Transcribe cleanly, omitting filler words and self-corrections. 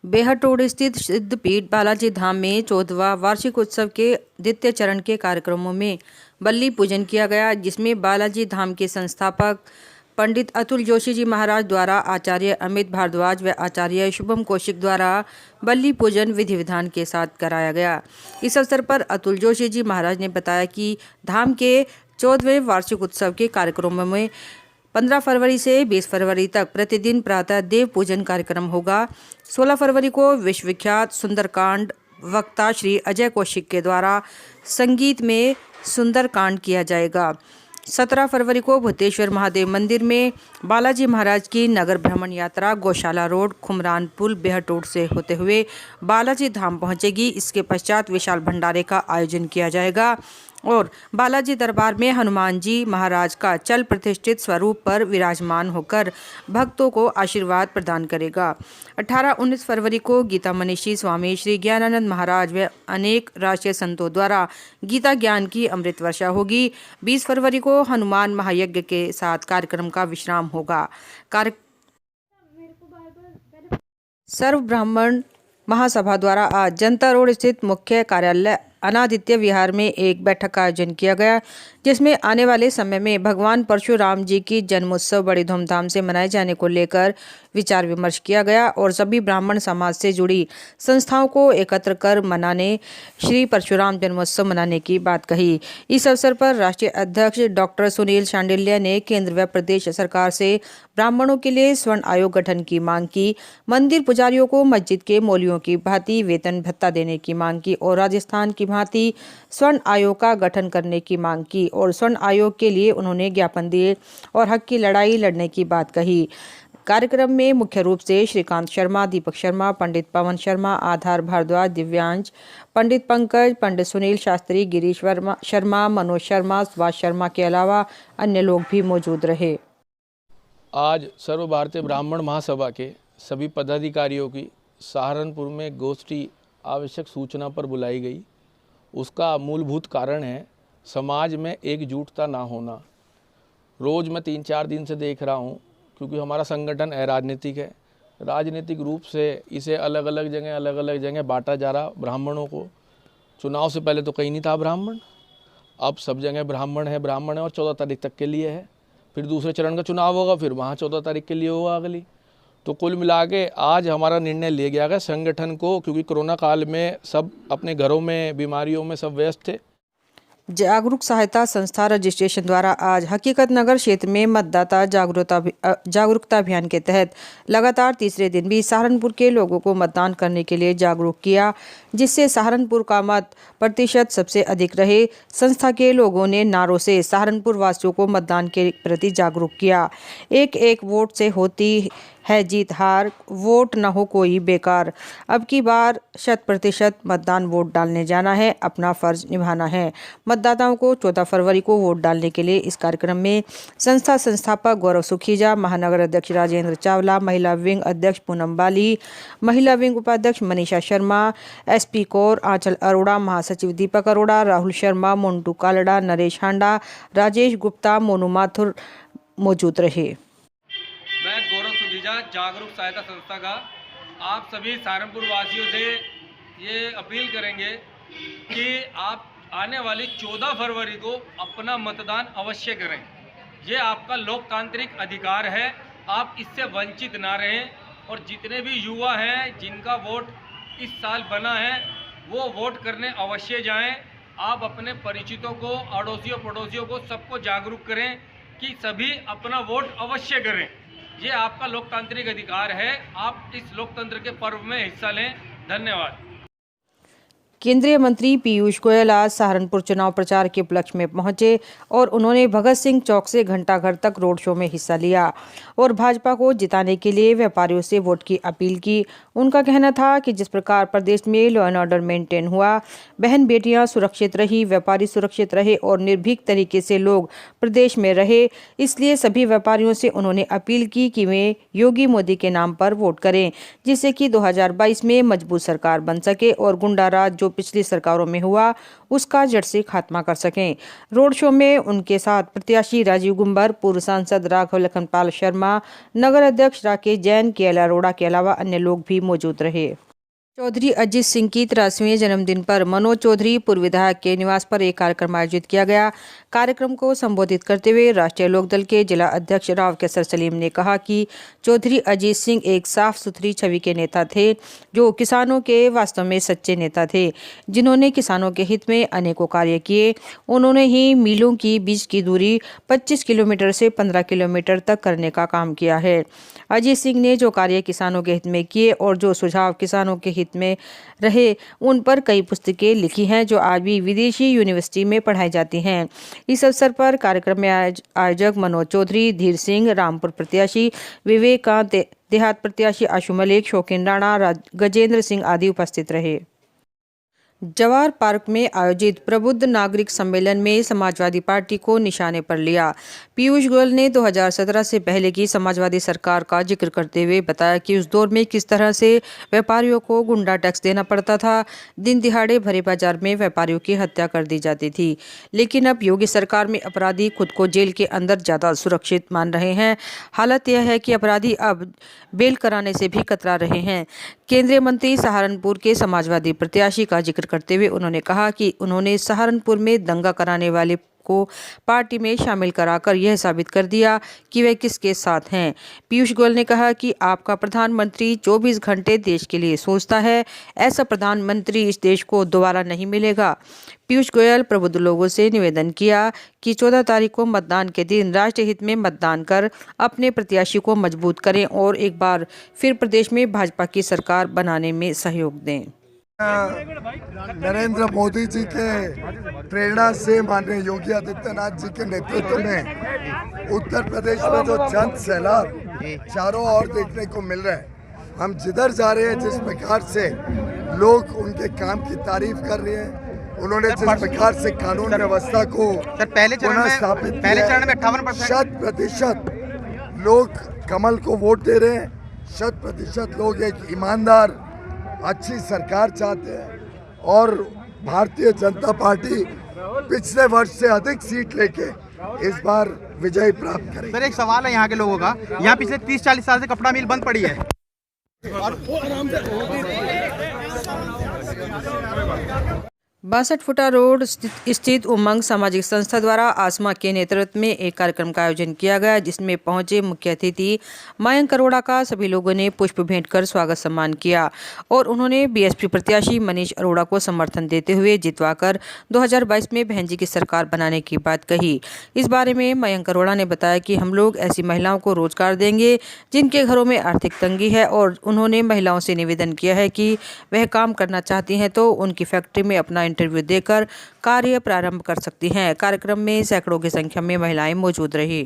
बेहटोड़ स्थित सिद्धपीठ बालाजी धाम में 14वां वार्षिक उत्सव के द्वितीय चरण के कार्यक्रमों में बल्ली पूजन किया गया, जिसमें बालाजी धाम के संस्थापक पंडित अतुल जोशी जी महाराज द्वारा आचार्य अमित भारद्वाज व आचार्य शुभम कौशिक द्वारा बल्ली पूजन विधि विधान के साथ कराया गया। इस अवसर पर अतुल जोशी जी महाराज ने बताया कि धाम के 14वें वार्षिक उत्सव के कार्यक्रमों में 15 फरवरी से 20 फरवरी तक प्रतिदिन प्रातः देव पूजन कार्यक्रम होगा। 16 फरवरी को विश्वविख्यात सुंदरकांड वक्ता श्री अजय कौशिक के द्वारा संगीत में सुंदरकांड किया जाएगा। 17 फरवरी को भूतेश्वर महादेव मंदिर में बालाजी महाराज की नगर भ्रमण यात्रा गौशाला रोड खुमरान पुल बेहटोड़ से होते हुए बालाजी धाम पहुंचेगी। इसके पश्चात विशाल भंडारे का आयोजन किया जाएगा और बालाजी दरबार में हनुमान जी महाराज का चल प्रतिष्ठित स्वरूप पर विराजमान होकर भक्तों को आशीर्वाद प्रदान करेगा। 18-19 फरवरी को गीता मनीषी स्वामी श्री ज्ञानानंद महाराज व अनेक राष्ट्रीय संतों द्वारा गीता ज्ञान की अमृत वर्षा होगी। 20 फरवरी को हनुमान महायज्ञ के साथ कार्यक्रम का विश्राम होगा। सर्व ब्राह्मण महासभा द्वारा आज जनता रोड स्थित मुख्य कार्यालय अनादित्य विहार में एक बैठक का आयोजन किया गया, जिसमें आने वाले समय में भगवान परशुराम जी की जन्मोत्सव बड़ी धूमधाम से मनाए जाने को लेकर विचार विमर्श किया गया और सभी ब्राह्मण समाज से जुड़ी संस्थाओं को एकत्र कर मनाने श्री परशुराम जन्मोत्सव मनाने की बात कही। इस अवसर पर राष्ट्रीय अध्यक्ष डॉक्टर सुनील शांडिल्य ने केंद्र व प्रदेश सरकार से ब्राह्मणों के लिए स्वर्ण आयोग गठन की मांग की, मंदिर पुजारियों को मस्जिद के मौलवियों की भांति वेतन भत्ता देने की मांग की और राजस्थान की भांति स्वर्ण आयोग का गठन करने की मांग की और स्वर्ण आयोग के लिए उन्होंने ज्ञापन दिए और हक की लड़ाई लड़ने की बात कही। कार्यक्रम में मुख्य रूप से श्रीकांत शर्मा, दीपक शर्मा, पंडित पवन शर्मा, आधार भारद्वाज, दिव्यांश, पंडित पंकज, पंडित सुनील शास्त्री, गिरीश शर्मा, मनोज शर्मा, सुभाष शर्मा के अलावा अन्य लोग भी मौजूद रहे। आज सर्व भारतीय ब्राह्मण महासभा के सभी पदाधिकारियों की सहारनपुर में गोष्ठी आवश्यक सूचना पर बुलाई गई। उसका मूलभूत कारण है समाज में एकजुटता ना होना। रोज़ मैं 3-4 दिन से देख रहा हूँ, क्योंकि हमारा संगठन अराजनीतिक है, राजनीतिक रूप से इसे अलग अलग जगह बांटा जा रहा ब्राह्मणों को। चुनाव से पहले तो कहीं नहीं था ब्राह्मण, अब सब जगह ब्राह्मण है और 14 तारीख तक के लिए है। फिर दूसरे चरण का चुनाव होगा, फिर वहाँ 14 तारीख के लिए होगा अगली। तो कुल मिला के आज हमारा निर्णय लिया गया है संगठन को, क्योंकि कोरोना काल में सब अपने घरों में बीमारियों में सब व्यस्त थे। जागरूक सहायता संस्था रजिस्ट्रेशन द्वारा आज हकीकत नगर क्षेत्र में मतदाता जागरूकता अभियान के तहत लगातार तीसरे दिन भी सहारनपुर के लोगों को मतदान करने के लिए जागरूक किया, जिससे सहारनपुर का मत प्रतिशत सबसे अधिक रहे। संस्था के लोगों ने नारों से सहारनपुर वासियों को मतदान के प्रति जागरूक किया। एक वोट से होती है जीत हार, वोट न हो कोई बेकार। अब की बार 100% मतदान वोट डालने जाना है, अपना फर्ज निभाना है। मतदाताओं को 14 फरवरी को वोट डालने के लिए इस कार्यक्रम में संस्था संस्थापक गौरव सुखीजा, महानगर अध्यक्ष राजेंद्र चावला, महिला विंग अध्यक्ष पूनम बाली, महिला विंग उपाध्यक्ष मनीषा शर्मा, SP कौर, आंचल अरोड़ा, महासचिव दीपक अरोड़ा, राहुल शर्मा, मोन्टू कालड़ा, नरेश हांडा, राजेश गुप्ता, मोनू माथुर मौजूद रहे। मैं गौरव सुखीजा, जागरूक सहायता संस्था का आप सभी सहारनपुर वासियों से ये अपील करेंगे कि आप आने वाली 14 फरवरी को अपना मतदान अवश्य करें। ये आपका लोकतांत्रिक अधिकार है, आप इससे वंचित ना रहें। और जितने भी युवा हैं जिनका वोट इस साल बना है, वो वोट करने अवश्य जाएं। आप अपने परिचितों को, अड़ोसियों पड़ोसियों को, सबको जागरूक करें कि सभी अपना वोट अवश्य करें। ये आपका लोकतांत्रिक अधिकार है, आप इस लोकतंत्र के पर्व में हिस्सा लें। धन्यवाद। केंद्रीय मंत्री पीयूष गोयल आज सहारनपुर चुनाव प्रचार के उपलक्ष्य में पहुंचे और उन्होंने भगत सिंह चौक से घंटाघर तक रोड शो में हिस्सा लिया और भाजपा को जिताने के लिए व्यापारियों से वोट की अपील की। उनका कहना था कि जिस प्रकार प्रदेश में लॉ एंड ऑर्डर मेंटेन हुआ, बहन बेटियां सुरक्षित रही, व्यापारी सुरक्षित रहे और निर्भीक तरीके से लोग प्रदेश में रहे, इसलिए सभी व्यापारियों से उन्होंने अपील की कि वे योगी मोदी के नाम पर वोट करें, जिससे कि 2022 में मजबूत सरकार बन सके और गुंडा राज जो पिछली सरकारों में हुआ उसका जड़ से खात्मा कर सकें। रोड शो में उनके साथ प्रत्याशी राजीव गुंबर, पूर्व सांसद राघव लखनपाल शर्मा, नगर अध्यक्ष राकेश जैन, केएल अरोड़ा के अलावा अन्य लोग भी मौजूद रहे। चौधरी अजीत सिंह की 83वें जन्मदिन पर मनोज चौधरी पूर्व विधायक के निवास पर एक कार्यक्रम आयोजित किया गया। कार्यक्रम को संबोधित करते हुए राष्ट्रीय लोकदल के जिला अध्यक्ष राव केसर सलीम ने कहा कि चौधरी अजीत सिंह एक साफ सुथरी छवि के नेता थे, जो किसानों के वास्तव में सच्चे नेता थे, जिन्होंने किसानों के हित में अनेकों कार्य किए। उन्होंने ही मिलों की बीच की दूरी 25 किलोमीटर से 15 किलोमीटर तक करने का काम किया है। अजीत सिंह ने जो कार्य किसानों के हित में किए और जो सुझाव किसानों के हित में रहे, उन पर कई पुस्तकें लिखी हैं जो आज भी विदेशी यूनिवर्सिटी में पढ़ाई जाती हैं। इस अवसर पर कार्यक्रम में आयोजक मनोज चौधरी, धीर सिंह, रामपुर प्रत्याशी विवेकांत, देहात प्रत्याशी आशु मलिक, शौकीन राणा, गजेंद्र सिंह आदि उपस्थित रहे। जवाहर पार्क में आयोजित प्रबुद्ध नागरिक सम्मेलन में समाजवादी पार्टी को निशाने पर लिया। पीयूष गोयल ने 2017 से पहले की समाजवादी सरकार का जिक्र करते हुए बताया कि उस दौर में किस तरह से व्यापारियों को गुंडा टैक्स देना पड़ता था, दिन दिहाड़े भरे बाजार में व्यापारियों की हत्या कर दी जाती थी। लेकिन अब योगी सरकार में अपराधी खुद को जेल के अंदर ज़्यादा सुरक्षित मान रहे हैं। हालत यह है कि अपराधी अब बेल कराने से भी कतरा रहे हैं। केंद्रीय मंत्री सहारनपुर के समाजवादी प्रत्याशी का जिक्र करते हुए उन्होंने कहा कि उन्होंने सहारनपुर में दंगा कराने वाले को पार्टी में शामिल कराकर यह साबित कर दिया कि वे किसके साथ हैं। पीयूष गोयल ने कहा कि आपका प्रधानमंत्री 24 घंटे देश के लिए सोचता है, ऐसा प्रधानमंत्री इस देश को दोबारा नहीं मिलेगा। पीयूष गोयल प्रबुद्ध लोगों से निवेदन किया कि 14 तारीख को मतदान के दिन राष्ट्र हित में मतदान कर अपने प्रत्याशी को मजबूत करें और एक बार फिर प्रदेश में भाजपा की सरकार बनाने में सहयोग दें। नरेंद्र मोदी जी के प्रेरणा से माननीय योगी आदित्यनाथ जी के नेतृत्व में उत्तर प्रदेश में जो जन सैलाब चारों ओर देखने को मिल रहा है, हम जिधर जा रहे हैं, जिस प्रकार से लोग उनके काम की तारीफ कर रहे हैं, उन्होंने जिस प्रकार से कानून व्यवस्था को पुनः स्थापित किया, 100% लोग कमल को वोट दे रहे हैं, 100% लोग एक ईमानदार अच्छी सरकार चाहते हैं और भारतीय जनता पार्टी पिछले वर्ष से अधिक सीट लेके इस बार विजय प्राप्त करेगी। सर, एक सवाल है यहाँ के लोगों का, यहाँ पिछले 30-40 साल से कपड़ा मिल बंद पड़ी है। 62 फुटा रोड स्थित उमंग सामाजिक संस्था द्वारा आसमा के नेतृत्व में एक कार्यक्रम का आयोजन किया गया, जिसमें पहुंचे मुख्य अतिथि मयंक अरोड़ा का सभी लोगों ने पुष्प भेंट कर स्वागत सम्मान किया और उन्होंने बीएसपी प्रत्याशी मनीष अरोड़ा को समर्थन देते हुए जितवाकर 2022 में बहन जी की सरकार बनाने की बात कही। इस बारे में मयंक अरोड़ा ने बताया कि हम लोग ऐसी महिलाओं को रोजगार देंगे जिनके घरों में आर्थिक तंगी है और उन्होंने महिलाओं से निवेदन किया है कि वह काम करना चाहती हैं तो उनकी फैक्ट्री में अपना इंटरव्यू देकर कार्य प्रारंभ कर सकती हैं। कार्यक्रम में सैकड़ों की संख्या में महिलाएं मौजूद रही।